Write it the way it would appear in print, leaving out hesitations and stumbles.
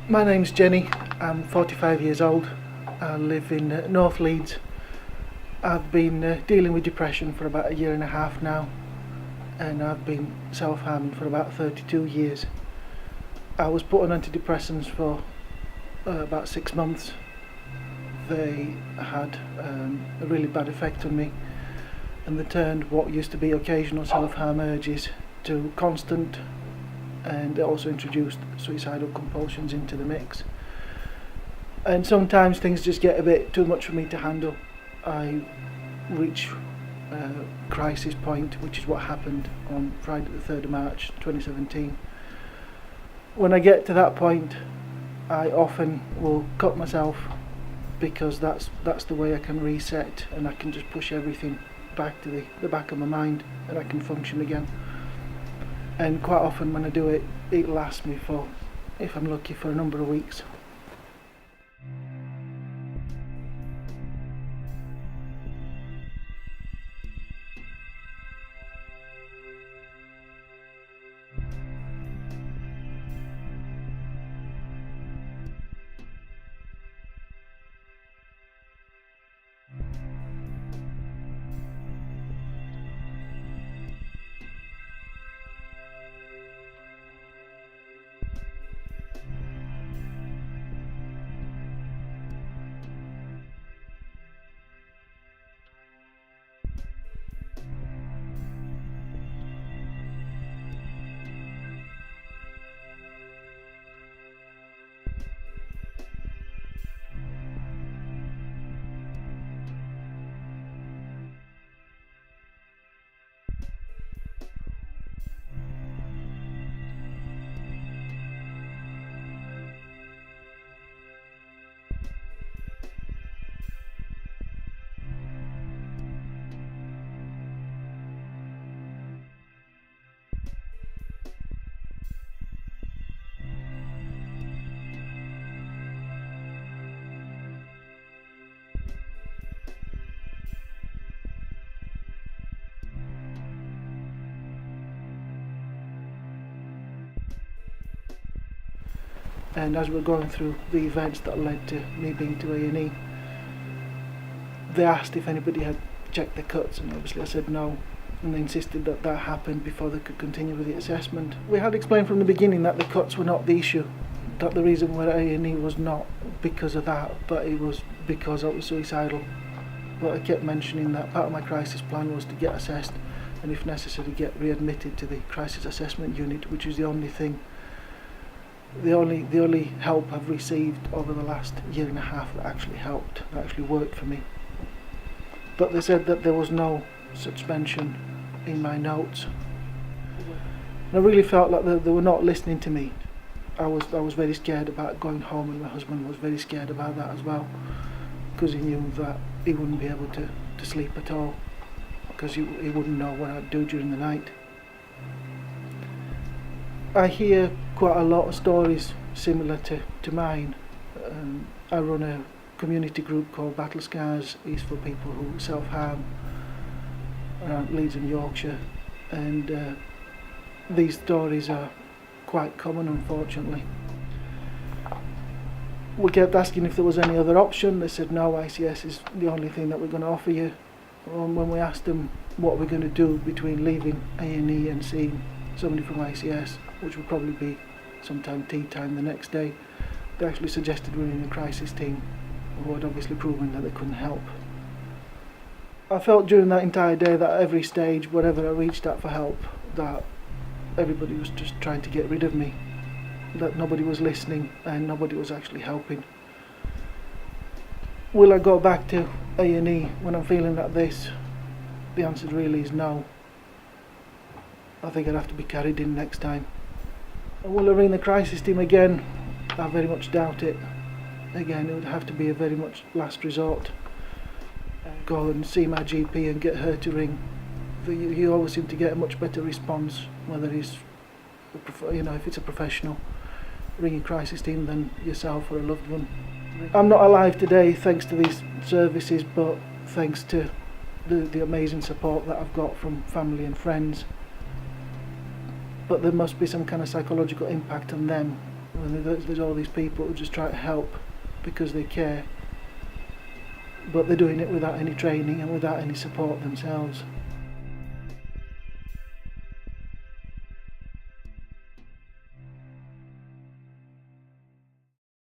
My name's Jenny, I'm 45 years old, I live in North Leeds. I've been dealing with depression for about a year and a half now, and I've been self-harming for about 32 years. I was put on antidepressants for about 6 months. They had a really bad effect on me, and they turned what used to be occasional self-harm urges to constant, and it also introduced suicidal compulsions into the mix. And sometimes things just get a bit too much for me to handle. I reach a crisis point, which is what happened on Friday the 3rd of March 2017. When I get to that point, I often will cut myself, because that's the way I can reset, and I can just push everything back to the back of my mind, and I can function again. And quite often when I do it, it lasts me for, if I'm lucky, for a number of weeks. And as we're going through the events that led to me being to A&E, they asked if anybody had checked the cuts, and obviously I said no, and they insisted that that happened before they could continue with the assessment. We had explained from the beginning that the cuts were not the issue, that the reason we're at A&E was not because of that, but it was because I was suicidal. But I kept mentioning that part of my crisis plan was to get assessed, and if necessary get readmitted to the crisis assessment unit, which is the only help I've received over the last year and a half that actually helped, that actually worked for me. But they said that there was no suspension in my notes. And I really felt like they were not listening to me. I was very scared about going home, and my husband was very scared about that as well, because he knew that he wouldn't be able to sleep at all, because he wouldn't know what I'd do during the night. I hear quite a lot of stories similar to mine. I run a community group called Battlescars. It's for people who self-harm around Leeds and Yorkshire, and these stories are quite common, unfortunately. We kept asking if there was any other option. They said no, ICS is the only thing that we're going to offer you. When we asked them what we're going to do between leaving A&E and seeing somebody from ICS, which would probably be sometime tea time the next day, they actually suggested running a crisis team, who had obviously proven that they couldn't help. I felt during that entire day that at every stage, wherever I reached out for help, that everybody was just trying to get rid of me, that nobody was listening and nobody was actually helping. Will I go back to A&E when I'm feeling like this? The answer really is no. I think I'd have to be carried in next time. And will I ring the crisis team again? I very much doubt it. Again, it would have to be a very much last resort. Go and see my GP and get her to ring. You always seem to get a much better response, whether it's, if it's a professional ringing crisis team than yourself or a loved one. I'm not alive today thanks to these services, but thanks to the amazing support that I've got from family and friends. But there must be some kind of psychological impact on them when there's all these people who just try to help because they care, but they're doing it without any training and without any support themselves.